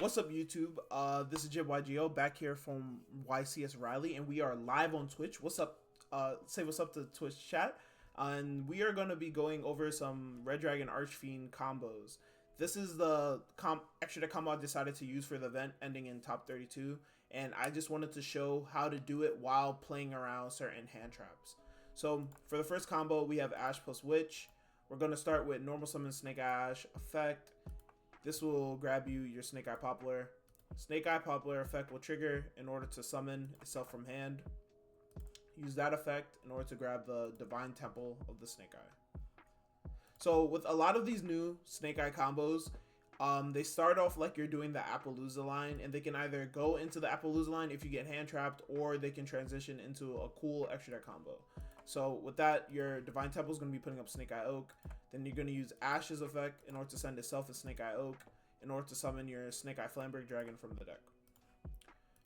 What's up, YouTube? This is Yugioh back here from YCS Raleigh, and we are live on Twitch. What's up? Say what's up to Twitch chat. And we are going to be going over some Red Dragon Archfiend combos. This is the extra combo I decided to use for the event ending in top 32, and I just wanted to show how to do it while playing around certain hand traps. So for the first combo, we have Ash plus Witch. We're going to start with normal summon Snake Ash effect. This will grab you your Snake Eye Poplar. Snake Eye Poplar effect will trigger in order to summon itself from hand. Use that effect in order to grab the Divine Temple of the Snake Eye. So with a lot of these new Snake Eye combos, they start off like you're doing the Appaloosa line, and they can either go into the Appaloosa line if you get hand trapped, or they can transition into a cool extra deck combo. So with that, your Divine Temple is going to be putting up Snake Eye Oak. Then you're going to use Ash's effect in order to send itself as Snake Eye Oak, in order to summon your Snake Eye Flamberg Dragon from the deck.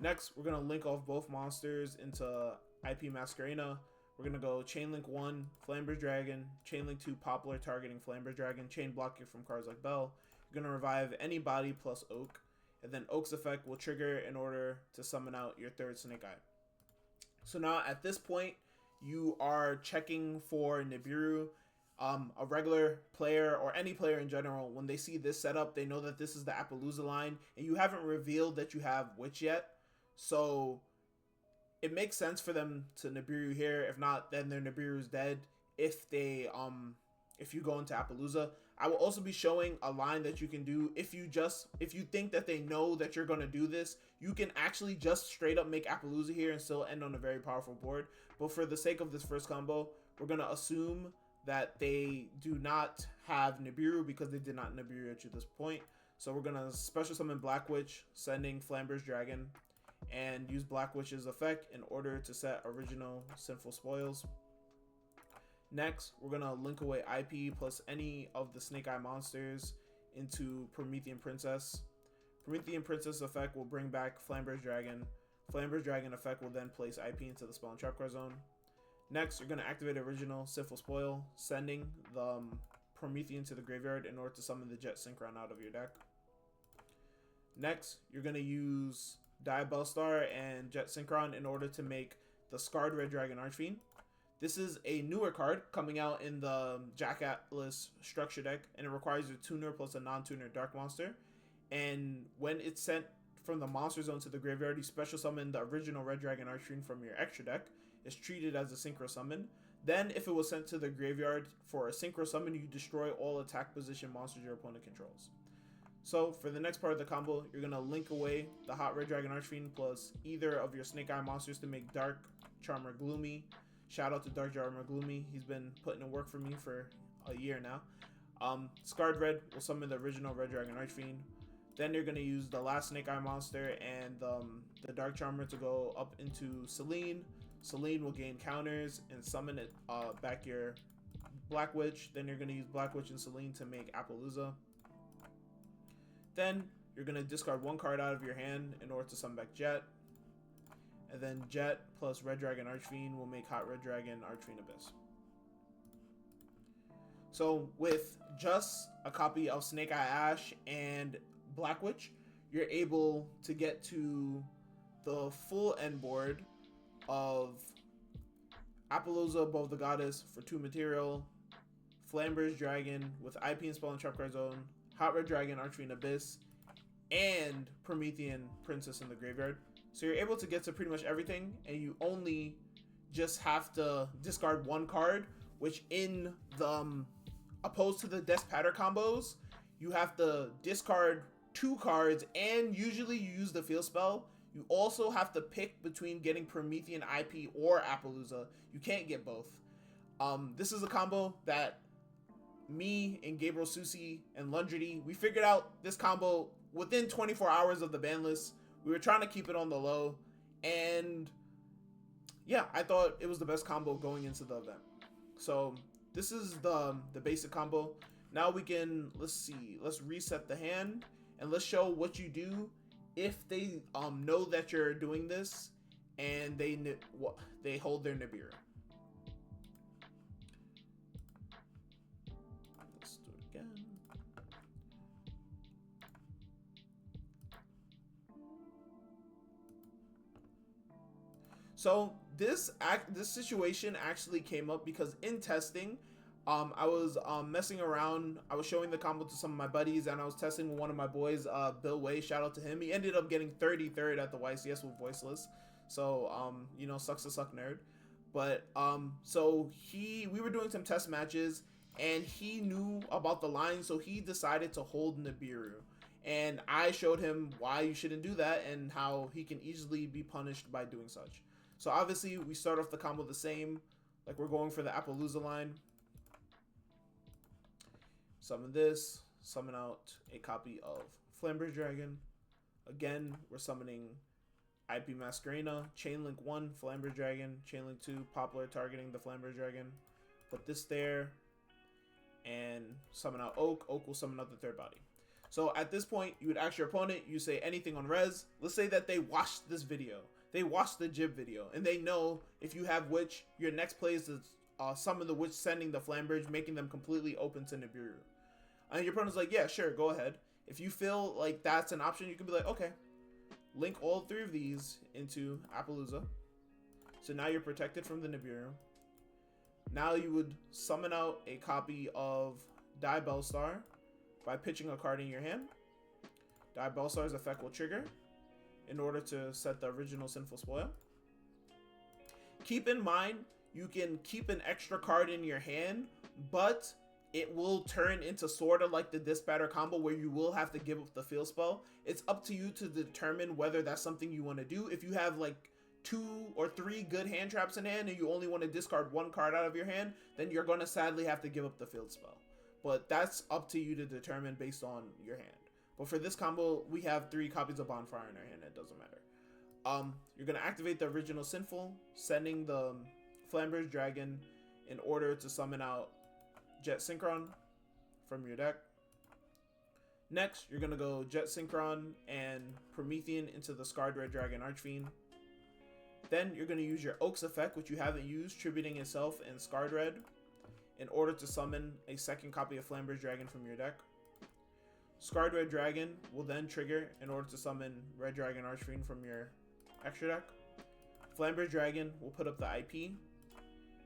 Next, we're going to link off both monsters into IP Masquerena. We're going to go Chain Link 1, Flamberg Dragon, Chain Link 2, Poplar targeting Flamberg Dragon, Chain blocking from cards like Bell. You're going to revive any body plus Oak, and then Oak's effect will trigger in order to summon out your third Snake Eye. So now at this point, you are checking for Nibiru. A regular player or any player in general, when they see this setup, they know that this is the Appaloosa line, and you haven't revealed that you have Witch yet. So it makes sense for them to Nibiru here. If not, then their Nibiru's dead if you go into Appaloosa. I will also be showing a line that you can do if you think that they know that you're going to do this. You can actually just straight up make Appaloosa here and still end on a very powerful board. But for the sake of this first combo, we're going to assume that they do not have Nibiru because they did not Nibiru at you this point. So we're going to special summon Black Witch, sending Flamber's Dragon, and use Black Witch's effect in order to set original Sinful Spoils. Next, we're going to link away IP plus any of the Snake Eye monsters into Promethean Princess. Promethean Princess effect will bring back Flamber's Dragon. Flamber's Dragon effect will then place IP into the Spell and Trap Card zone. Next, you're going to activate original Sinful Spoil, sending the Promethean to the graveyard in order to summon the Jet Synchron out of your deck. Next, you're going to use Diabell Star and Jet Synchron in order to make the Scarred Red Dragon Archfiend. This is a newer card coming out in the Jack Atlas structure deck, and it requires a tuner plus a non-tuner Dark Monster. And when it's sent from the Monster Zone to the graveyard, you special summon the original Red Dragon Archfiend from your extra deck. Is treated as a synchro summon. Then if it was sent to the graveyard for a synchro summon, you destroy all attack position monsters your opponent controls. So for the next part of the combo, you're going to link away the Hot Red Dragon Archfiend plus either of your Snake Eye monsters to make Dark Charmer Gloomy. Shout out to Dark Charmer Gloomy. He's been putting in work for me for a year now. Scarred Red will summon the original Red Dragon Archfiend. Then you're going to use the last Snake Eye monster and the Dark Charmer to go up into Selene. Selene will gain counters and summon it back your Black Witch. Then you're going to use Black Witch and Selene to make Appaloosa. Then you're going to discard one card out of your hand in order to summon back Jet. And then Jet plus Red Dragon Archfiend will make Hot Red Dragon Archfiend Abyss. So with just a copy of Snake Eye Ash and Black Witch, you're able to get to the full end board of Appaloosa above the Goddess for 2 material, Flamber's Dragon with IP and Spell and Trap Card Zone, Hot Red Dragon Archfiend Abyss, and Promethean Princess in the graveyard. So you're able to get to pretty much everything, and you only just have to discard one card, which in the opposed to the Death Patter combos, you have to discard 2 cards, and usually you use the Field Spell. You also have to pick between getting Promethean IP or Appaloosa. You can't get both. This is a combo that me and Gabriel Susi and Lundredy, we figured out this combo within 24 hours of the ban list. We were trying to keep it on the low, and yeah, I thought it was the best combo going into the event. So this is the basic combo. Now we can, let's reset the hand, and let's show what you do if they know that you're doing this and they hold their Nibiru. Let's do it again. So this situation actually came up because in testing, I was messing around. I was showing the combo to some of my buddies, and I was testing with one of my boys, Bill Way. Shout out to him. He ended up getting 33rd at the YCS with voiceless. So you know, sucks to suck nerd. But so we were doing some test matches, and he knew about the line, so he decided to hold Nibiru. And I showed him why you shouldn't do that and how he can easily be punished by doing such. So obviously we start off the combo the same, like we're going for the Appaloosa line. Summon this, summon out a copy of Flamberge Dragon. Again, we're summoning IP Masquerena, Chainlink 1, Flamberge Dragon, Chainlink 2, Poplar targeting the Flamberge Dragon. Put this there, and summon out Oak. Oak will summon out the third body. So at this point, you would ask your opponent, you say anything on res. Let's say that they watched this video. They watched the Jib video, and they know if you have Witch, your next play is to summon the Witch, sending the Flamberge, making them completely open to Nibiru. And your opponent's like, yeah, sure, go ahead. If you feel like that's an option, you can be like, okay, link all three of these into Appaloosa. So now you're protected from the Nibiru. Now you would summon out a copy of Die Bellstar by pitching a card in your hand. Die Bellstar's effect will trigger in order to set the original Sinful Spoil. Keep in mind, you can keep an extra card in your hand, but it will turn into sort of like the Disbatter combo where you will have to give up the field spell. It's up to you to determine whether that's something you want to do. If you have like 2 or 3 good hand traps in hand and you only want to discard 1 card out of your hand, then you're going to sadly have to give up the field spell. But that's up to you to determine based on your hand. But for this combo, we have 3 copies of Bonfire in our hand. It doesn't matter. You're going to activate the original Sinful, sending the Flamberge Dragon in order to summon out Jet Synchron from your deck. Next, you're going to go Jet Synchron and Promethean into the Scarred Red Dragon Archfiend. Then you're going to use your Oak's effect, which you haven't used, tributing itself in Scarred Red, in order to summon a second copy of Flamberge Dragon from your deck. Scarred Red Dragon will then trigger in order to summon Red Dragon Archfiend from your extra deck. Flamberge Dragon will put up the IP,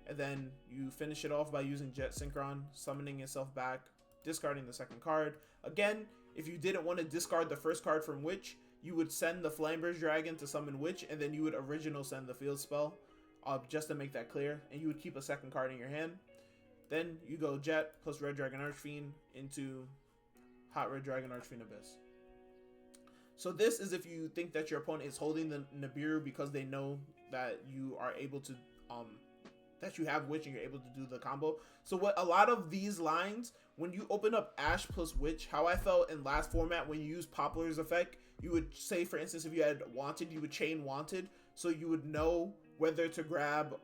and then you finish it off by using Jet Synchron, summoning itself back, discarding the second card. Again, if you didn't want to discard the first card from Witch, you would send the Flamberge Dragon to summon Witch, and then you would original send the field spell, just to make that clear, and you would keep a second card in your hand. Then you go Jet plus Red Dragon Archfiend into Hot Red Dragon Archfiend Abyss. So this is if you think that your opponent is holding the Nibiru because they know that you are able to, that you have Witch and you're able to do the combo. So what a lot of these lines, when you open up Ash plus Witch, how I felt in last format when you use Poplar's effect, you would say, for instance, if you had Wanted, you would chain Wanted, so you would know whether to grab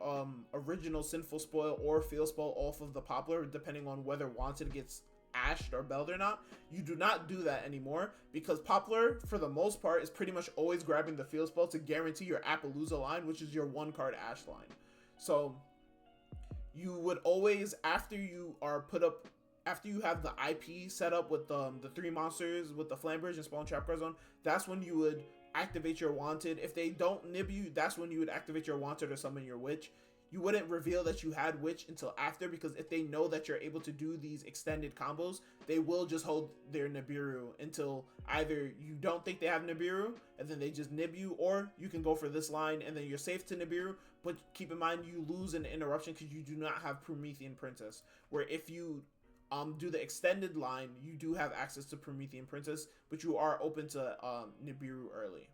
original Sinful Spoil or Field Spell off of the Poplar, depending on whether Wanted gets ashed or belled or not. You do not do that anymore because Poplar, for the most part, is pretty much always grabbing the Field Spell to guarantee your Appaloosa line, which is your 1-card Ash line. So you would always, after you have the IP set up with the 3 monsters with the Flamberge and Spawn Trap Card Zone, that's when you would activate your Wanted. If they don't nib you, that's when you would activate your Wanted or summon your Witch. You wouldn't reveal that you had Witch until after, because if they know that you're able to do these extended combos, they will just hold their Nibiru until either you don't think they have Nibiru and then they just nib you, or you can go for this line and then you're safe to Nibiru. But keep in mind, you lose an interruption because you do not have Promethean Princess, where if you do the extended line, you do have access to Promethean Princess, but you are open to Nibiru early.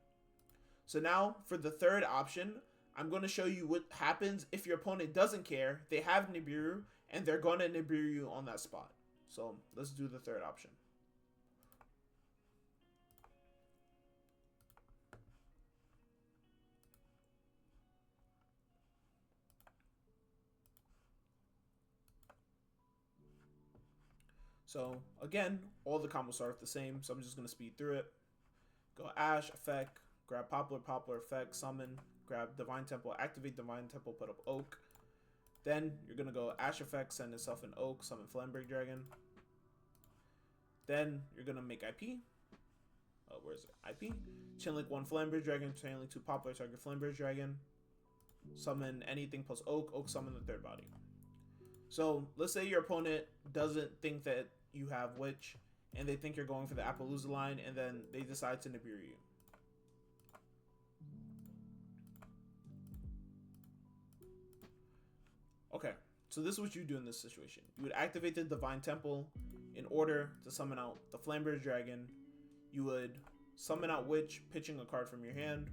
So now for the third option, I'm going to show you what happens if your opponent doesn't care, they have Nibiru, and they're going to Nibiru you on that spot. So let's do the third option. So again, all the combos start the same, so I'm just going to speed through it. Go Ash, effect, grab Poplar, Poplar, effect, summon, grab Divine Temple, activate Divine Temple, put up Oak. Then you're going to go Ash effect, send itself an Oak, summon Flamberge Dragon. Then you're going to make IP. Oh, where is it? IP. Chainlink 1 Flamberge Dragon, Chainlink 2 Poplar, target Flamberge Dragon. summon anything plus oak, oak summon the third body. So let's say your opponent doesn't think that you have Witch, and they think you're going for the Appaloosa line, and then they decide to Nibiru you. Okay, so this is what you do in this situation. You would activate the Divine Temple in order to summon out the Flamberge Dragon. You would summon out Witch, pitching a card from your hand.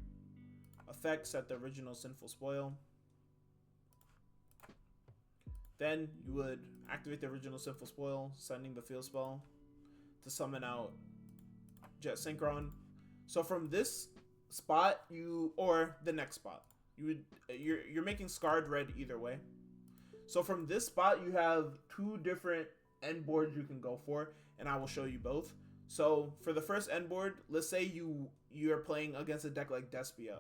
Effect, set the original Sinful Spoil. Then you would activate the original Sinful Spoil, sending the field spell to summon out Jet Synchron. So from this spot, or the next spot, you're making Scarred Red either way. So from this spot, you have two different end boards you can go for, and I will show you both. So for the first end board, let's say you're playing against a deck like Despia,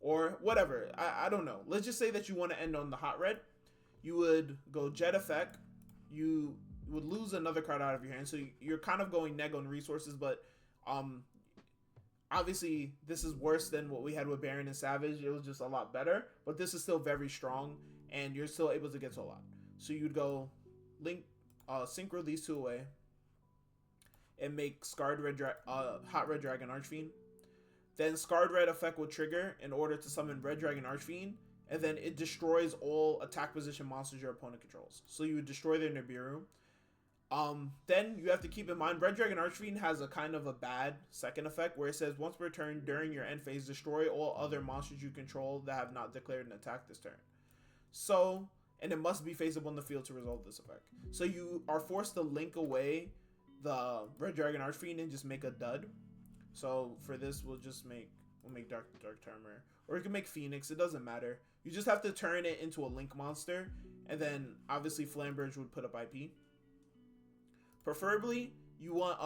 or whatever. I don't know. Let's just say that you want to end on the hot red. You would go Jet Effect. You would lose another card out of your hand, so you're kind of going neg on resources, but obviously this is worse than what we had with Baron and Savage. It was just a lot better, but this is still very strong, and you're still able to get to a lot. So you'd go link, synchro these two away, and make Scarred Red, Hot Red Dragon Archfiend. Then Scarred Red effect will trigger in order to summon Red Dragon Archfiend, and then it destroys all attack position monsters your opponent controls. So you would destroy their Nibiru. Then you have to keep in mind, Red Dragon Archfiend has a kind of a bad second effect where it says once per turn during your end phase, destroy all other monsters you control that have not declared an attack this turn. So, and it must be faceable in the field to resolve this effect. So you are forced to link away the Red Dragon Archfiend and just make a dud. So for this, we'll make Dark Terror, or you can make Phoenix. It doesn't matter. You just have to turn it into a link monster, and then obviously Flamberge would put up IP. Preferably, you want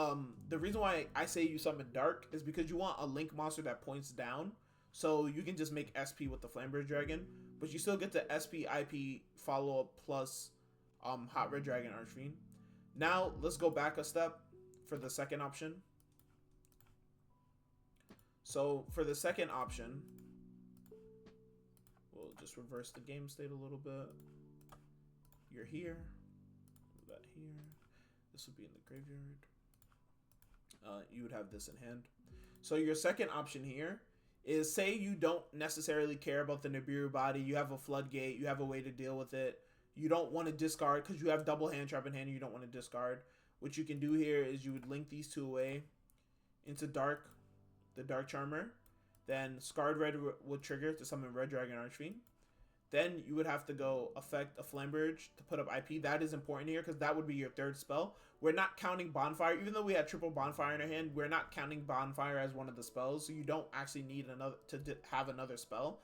the reason why I say you summon Dark is because you want a link monster that points down, so you can just make SP with the Flamberge Dragon, but you still get the SP IP follow up plus Hot Red Dragon Archfiend. Now let's go back a step for the second option. So for the second option, we'll just reverse the game state a little bit. You're here, move that here. This would be in the graveyard. You would have this in hand. So your second option here is, say you don't necessarily care about the Nibiru body. You have a floodgate. You have a way to deal with it. You don't want to discard because you have double hand trap in hand and you don't want to discard. What you can do here is you would link these two away into Dark, the Dark Charmer. Then Scarred Red would trigger to summon Red Dragon Archfiend. Then you would have to go affect a Flamberge to put up IP. That is important here because that would be your third spell. We're not counting Bonfire. Even though we had triple Bonfire in our hand, we're not counting Bonfire as one of the spells. So you don't actually need another to have another spell.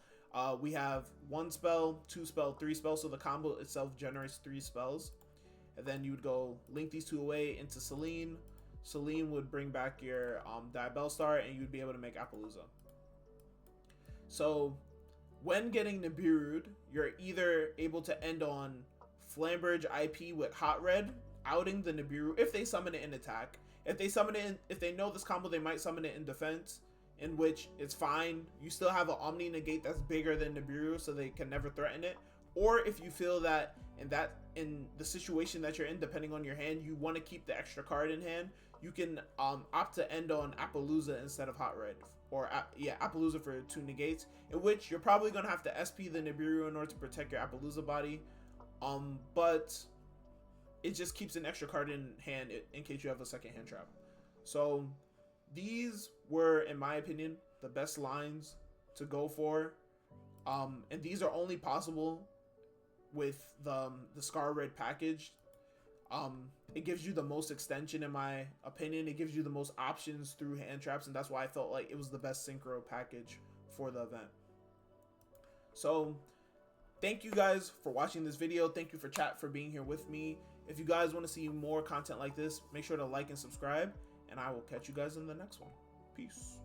We have 1 spell, 2 spell, 3 spells. So the combo itself generates 3 spells. And then you would go link these two away into Selene. Selene would bring back your Diabell Star, and you would be able to make Appaloosa. So when getting Nibiru'd, you're either able to end on Flamberge IP with Hot Red, outing the Nibiru if they summon it in attack. If they summon it in, if they know this combo, they might summon it in defense, in which it's fine. You still have an Omni Negate that's bigger than Nibiru, so they can never threaten it. Or if you feel that in the situation that you're in, depending on your hand, you want to keep the extra card in hand, you can opt to end on Appaloosa instead of Hot Red. Or Appaloosa for 2 negates, in which you're probably going to have to SP the Nibiru in order to protect your Appaloosa body. But it just keeps an extra card in hand in case you have a second hand trap. So these were, in my opinion, the best lines to go for. And these are only possible with the Scar Red package. It gives you the most extension, in my opinion. It gives you the most options through hand traps, and that's why I felt like it was the best synchro package for the event. So thank you guys for watching this video. Thank you for chat for being here with me. If you guys want to see more content like this, make sure to like and subscribe, and I will catch you guys in the next one. Peace.